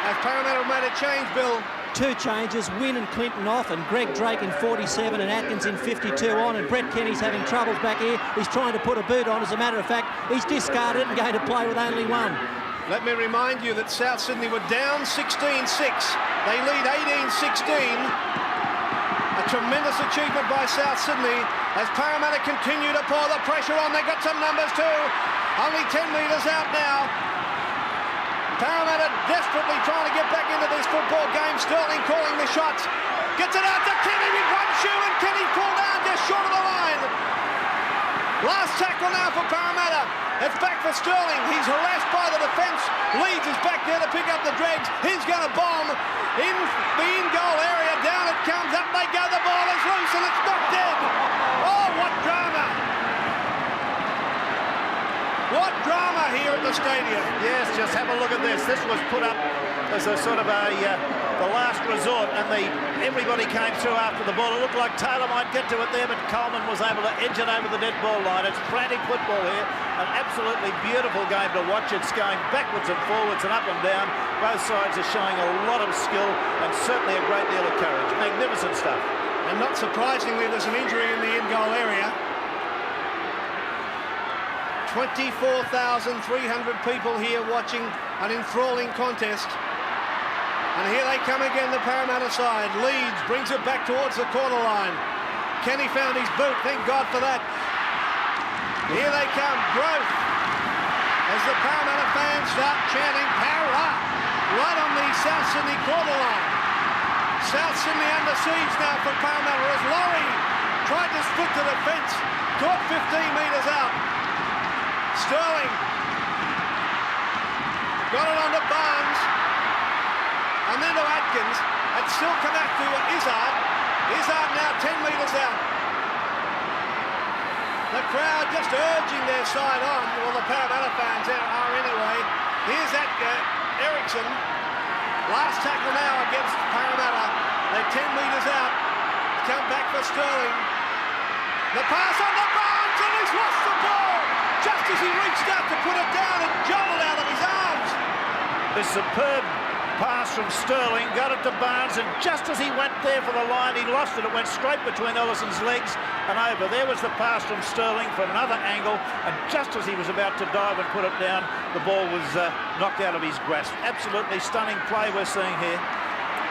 Has Parramatta made a change, Bill? 2 changes, Wynn and Clinton off, and Greg Drake in 47 and Atkins in 52 on, and Brett Kenny's having troubles back here. He's trying to put a boot on. As a matter of fact, he's discarded and going to play with only 1. Let me remind you that South Sydney were down 16-6. They lead 18-16. A tremendous achievement by South Sydney as Parramatta continue to pour the pressure on. They got some numbers too. Only 10 metres out now. Parramatta desperately trying to get back into this football game. Sterling calling the shots. Gets it out to Kenny with one shoe, and Kenny pulled down just short of the line. Last tackle now for Parramatta. It's back for Sterling. He's harassed by the defence. Leeds is back there to pick up the dregs. He's going to bomb in the in-goal area. Down it comes. Up they go. The ball is loose and it's not dead. Oh, what drama. What drama here at the stadium. Yes, just have a look at this. This was put up as a sort of the last resort, and everybody came through after the ball. It looked like Taylor might get to it there, but Coleman was able to edge it over the dead ball line. It's frantic football here. An absolutely beautiful game to watch. It's going backwards and forwards and up and down. Both sides are showing a lot of skill and certainly a great deal of courage. Magnificent stuff. And not surprisingly, there's an injury in the in-goal area. 24,300 people here watching an enthralling contest. And here they come again, the Parramatta side. Leeds brings it back towards the corner line. Kenny found his boot, thank God for that. Here they come, Growth. As the Parramatta fans start chanting, Para! Right on the South Sydney corner line. South Sydney under siege now for Parramatta as Laurie tried to split the defence. Caught 15 metres out. Sterling got it onto Barnes. and then to Atkins, and still come back to Izzard. Izzard now 10 metres out. The crowd just urging their side on. Well, the Parramatta fans are anyway. Here's Ericsson. Last tackle now against Parramatta. They're 10 metres out. Come back for Sterling. The pass on the Barnes, and he's lost the ball just as he reached out to put it down and jolted out of his arms. This superb pass from Sterling, got it to Barnes, and just as he went there for the line, he lost it. It went straight between Ellison's legs and over. There was the pass from Sterling from another angle, and just as he was about to dive and put it down, the ball was knocked out of his grasp. Absolutely stunning play we're seeing here.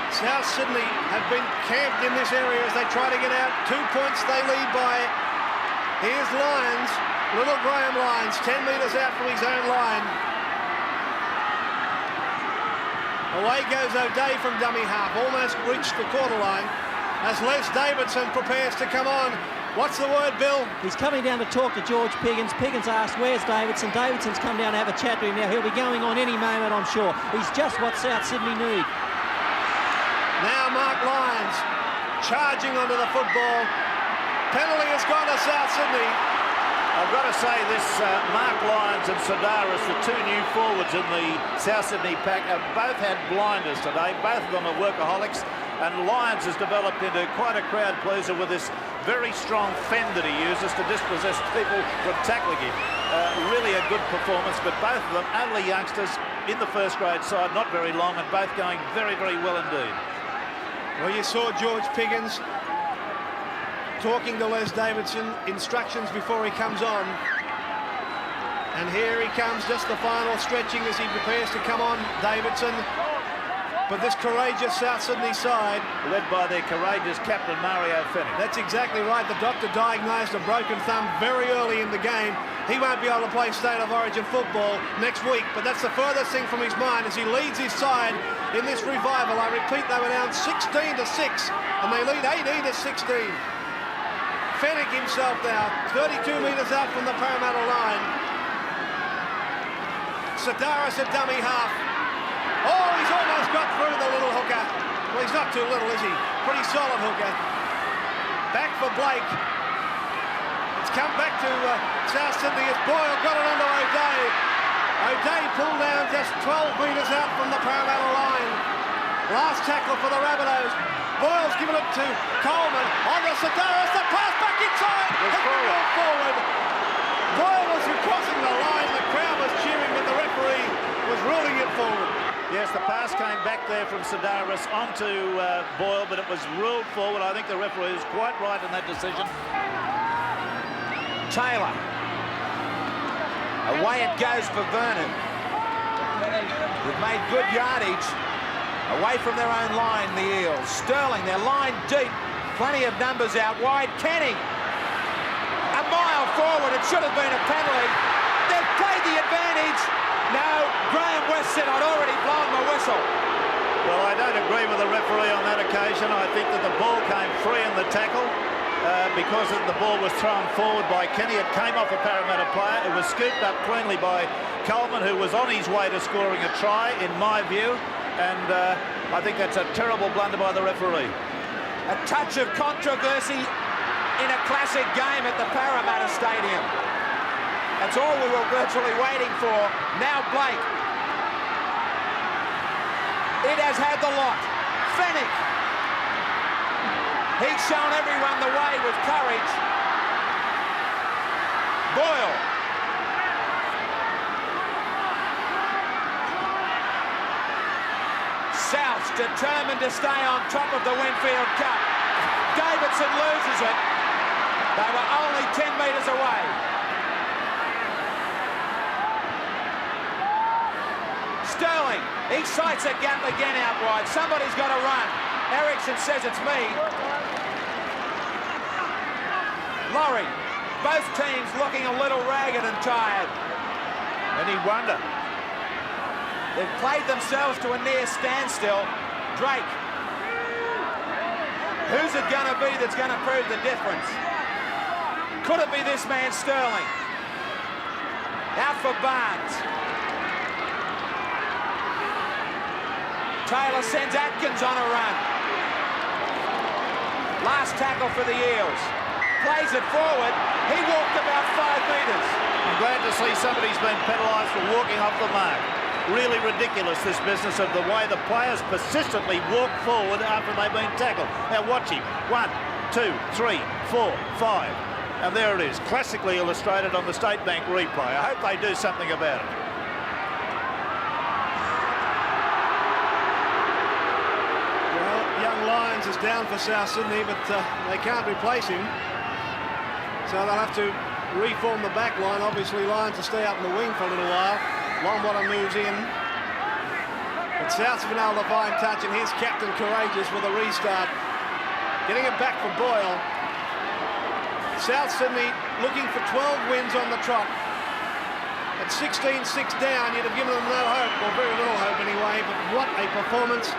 South Sydney have been camped in this area as they try to get out. 2 points they lead by. Here's Lyons, little Graham Lyons, 10 metres out from his own line. Away goes O'Day from dummy half, almost reached the quarter line as Les Davidson prepares to come on. What's the word, Bill? He's coming down to talk to George Piggins. Piggins asked, where's Davidson? Davidson's come down to have a chat to him now. He'll be going on any moment, I'm sure. He's just what South Sydney need. Now Mark Lyons charging onto the football. Penalty has gone to South Sydney. I've got to say this, Mark Lyons and Sidaris, the two new forwards in the South Sydney pack, have both had blinders today. Both of them are workaholics, and Lyons has developed into quite a crowd pleaser with this very strong fend that he uses to dispossess people from tackling him. Really a good performance, but both of them only youngsters in the first grade side, not very long, and both going very, very well indeed. Well, you saw George Piggins talking to Les Davidson, instructions before he comes on. And here he comes, just the final stretching as he prepares to come on, Davidson. But this courageous South Sydney side, led by their courageous captain, Mario Fennick. That's exactly right. The doctor diagnosed a broken thumb very early in the game. He won't be able to play State of Origin football next week, but that's the furthest thing from his mind as he leads his side in this revival. I repeat, they were down 16-6, and they lead 18-16. Fennick himself now, 32 metres out from the Parramatta line. Sidaris at dummy half. Oh, he's almost got through the little hooker. Well, he's not too little, is he? Pretty solid hooker. Back for Blake. It's come back to South Sydney as Boyle got it under O'Day. O'Day pulled down just 12 metres out from the Parramatta line. Last tackle for the Rabbitohs. Boyle's given it to Coleman. On the Sidaris, the pass back inside. Forward. Boyle was crossing the line. The crowd was cheering, but the referee was ruling it forward. Yes, the pass came back there from Sidaris onto Boyle, but it was ruled forward. I think the referee was quite right in that decision. Taylor. Away it goes for Vernon. They've made good yardage. Away from their own line, the Eels. Sterling, their line deep. Plenty of numbers out wide. Kenny. A mile forward. It should have been a penalty. They've played the advantage. No, Graham West said I'd already blown my whistle. Well, I don't agree with the referee on that occasion. I think that the ball came free in the tackle because the ball was thrown forward by Kenny. It came off a Parramatta player. It was scooped up cleanly by Coleman, who was on his way to scoring a try, in my view. And I think that's a terrible blunder by the referee. A touch of controversy in a classic game at the Parramatta Stadium. That's all we were virtually waiting for. Now Blake. It has had the lot. Fennick. He's shown everyone the way with courage. Boyle. South's determined to stay on top of the Winfield Cup. Davidson loses it. They were only 10 metres away. Sterling, he sights a gap again out wide. Somebody's got to run. Ericsson says it's me. Laurie, both teams looking a little ragged and tired. Any wonder? They've played themselves to a near standstill. Drake. Who's it going to be that's going to prove the difference? Could it be this man, Sterling? Out for Barnes. Taylor sends Atkins on a run. Last tackle for the Eels. Plays it forward. He walked about 5 metres. I'm glad to see somebody's been penalised for walking off the mark. Really ridiculous, this business of the way the players persistently walk forward after they've been tackled. Now watch him. 1, 2, 3, 4, 5. And there it is, classically illustrated on the State Bank replay. I hope they do something about it. Well, young Lyons is down for South Sydney, but they can't replace him. So they'll have to reform the back line. Obviously, Lyons will stay up in the wing for a little while. Longwater moves in. But South's been able to find touch, and here's Captain Courageous with a restart. Getting it back for Boyle. South Sydney looking for 12 wins on the trot. At 16-6 down, you'd have given them no hope, or very little hope anyway, but what a performance.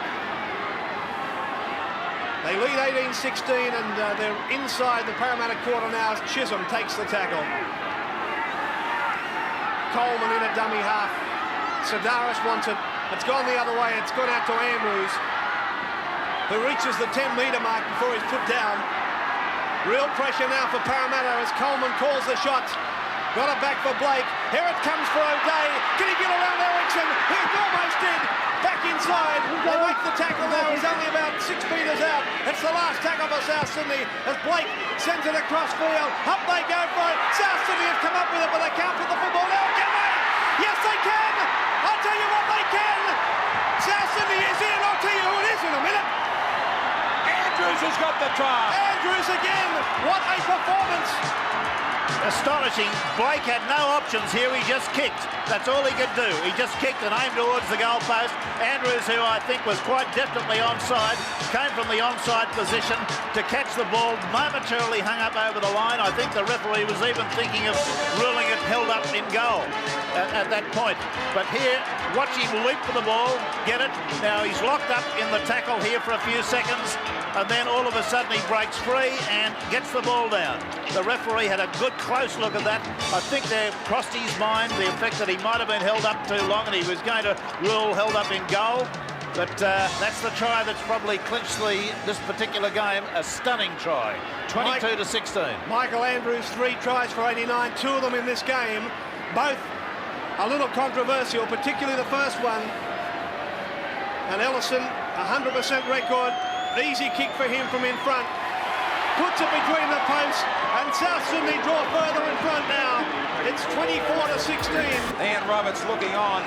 They lead 18-16, and they're inside the Parramatta quarter now as Chisholm takes the tackle. Coleman in a dummy half. Sedaris wants it. It's gone the other way. It's gone out to Andrews, who reaches the 10-metre mark before he's put down. Real pressure now for Parramatta as Coleman calls the shots. Got it back for Blake. Here it comes for O'Day. Can he get around Erickson? He almost did. Back inside. They make the tackle now. He's only about 6 metres out. It's the last tackle for South Sydney as Blake sends it across field. Up they go for it. South Sydney have come up with it, but they can't put the football now. Can they? Yes, they can. I'll tell you what, they can. South Sydney is in. I'll tell you who it is in a minute. Andrews has got the try. Andrews again. What a performance. Astonishing. Blake had no options here. He just kicked. That's all he could do. He just kicked and aimed towards the goal post. Andrews, who I think was quite definitely onside, came from the onside position to catch the ball, momentarily hung up over the line. I think the referee was even thinking of ruling it held up in goal at that point. But here, watch him leap for the ball, get it. Now he's locked up in the tackle here for a few seconds, and then all of a sudden he breaks free and gets the ball down. The referee had a good close look at that. I think they crossed his mind the effect that he might have been held up too long and he was going to rule held up in goal. But that's the try that's probably clinched this particular game. A stunning try. 22-16. Michael Andrews, 3 tries for 89, 2 of them in this game. Both a little controversial, particularly the first one. And Ellison, 100% record. Easy kick for him from in front. Puts it between the posts, and South Sydney draw further in front now. It's 24-16. Ian Roberts looking on.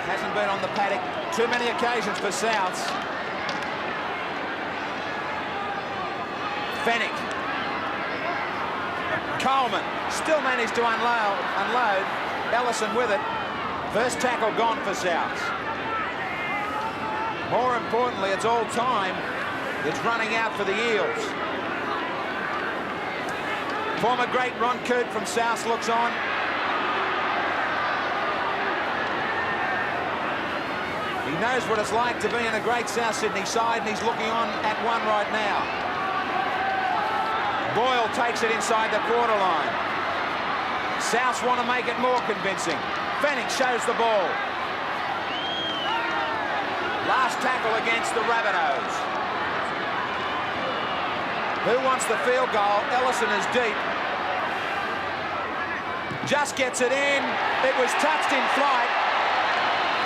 Hasn't been on the paddock too many occasions for Souths. Fennick. Coleman still managed to unload. Ellison with it. First tackle gone for Souths. More importantly, it's all time. It's running out for the Eels. Former great Ron Coote from South looks on. He knows what it's like to be in a great South Sydney side, and he's looking on at one right now. Boyle takes it inside the quarter line. Souths want to make it more convincing. Fennick shows the ball. Last tackle against the Rabbitohs. Who wants the field goal? Ellison is deep. Just gets it in. It was touched in flight.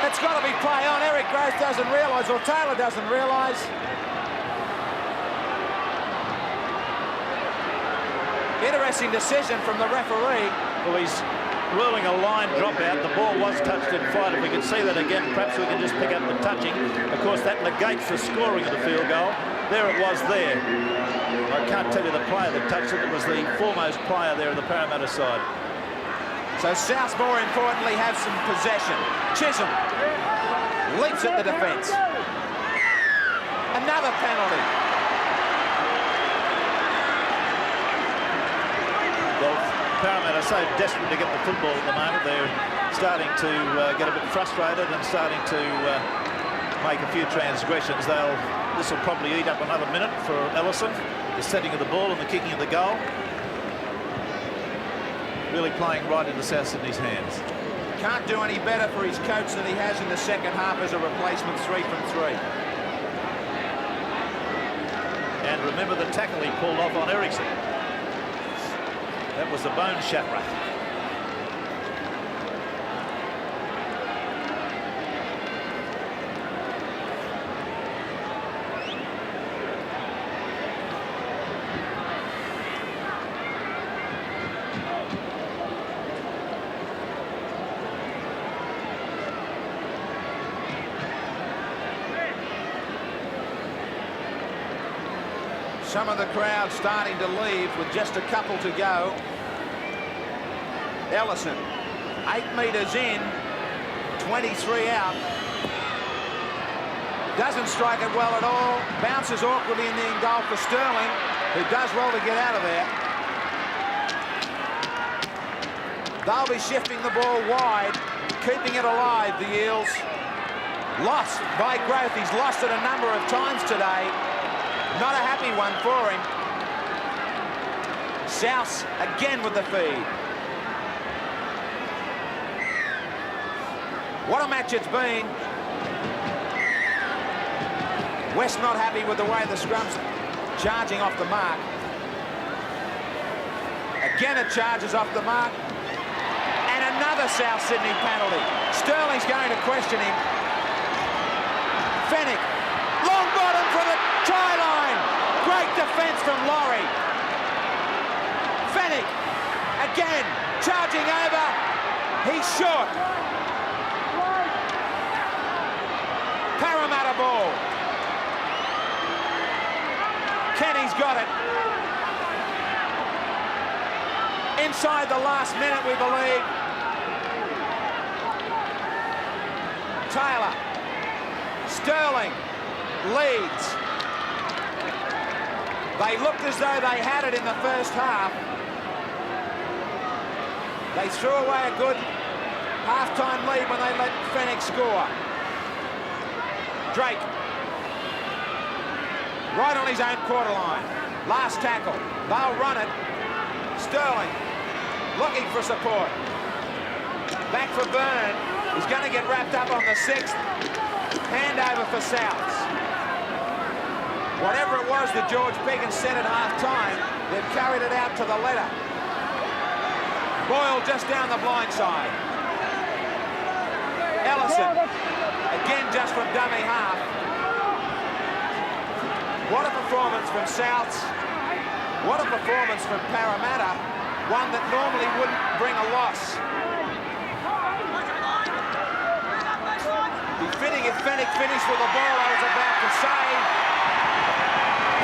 It's got to be play on. Eric Gross doesn't realise, or Taylor doesn't realise. Interesting decision from the referee. Well, he's ruling a line drop out. The ball was touched in flight. If we can see that again, perhaps we can just pick up the touching. Of course, that negates the scoring of the field goal. There it was there. I can't tell you the player that touched it. It was the foremost player there on the Parramatta side. So South, more importantly, have some possession. Chisholm leaps at the defence. Another penalty. Well, Parramatta are so desperate to get the football at the moment. They're starting to get a bit frustrated and starting to make a few transgressions. This will probably eat up another minute for Ellison. The setting of the ball and the kicking of the goal. Really playing right into South Sydney's hands. Can't do any better for his coach than he has in the second half as a replacement 3 from 3. And remember the tackle he pulled off on Ericsson. That was the bone shatterer. Some of the crowd starting to leave with just a couple to go. Ellison, 8 metres in, 23 out. Doesn't strike it well at all. Bounces awkwardly in the end goal for Sterling, who does well to get out of there. They'll be shifting the ball wide, keeping it alive, the Eels. Lost by Growth. He's lost it a number of times today. Not a happy one for him. South again with the feed. What a match it's been. West not happy with the way the scrum's charging off the mark. Again it charges off the mark. And another South Sydney penalty. Sterling's going to question him. Fennick, long bottom for the try line. Great defence from Laurie. Fennick, again, charging over. He's short. Parramatta ball. Kenny's got it. Inside the last minute, we believe. Taylor. Sterling leads. They looked as though they had it in the first half. They threw away a good half-time lead when they let Fennick score. Drake. Right on his own quarter line. Last tackle. They'll run it. Sterling looking for support. Back for Byrne. He's going to get wrapped up on the 6th. Handover for Souths. Whatever it was that George Piggins said at half-time, they've carried it out to the letter. Boyle just down the blind side. Ellison, again just from dummy half. What a performance from Souths. What a performance from Parramatta. One that normally wouldn't bring a loss. Befitting if Fennick finished with the ball, I was about to say.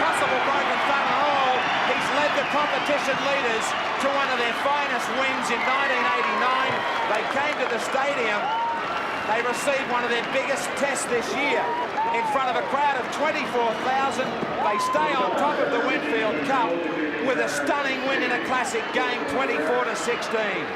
Possible broken thumb and all. He's led the competition leaders to one of their finest wins in 1989. They came to the stadium. They received one of their biggest tests this year in front of a crowd of 24,000. They stay on top of the Winfield Cup with a stunning win in a classic game, 24-16.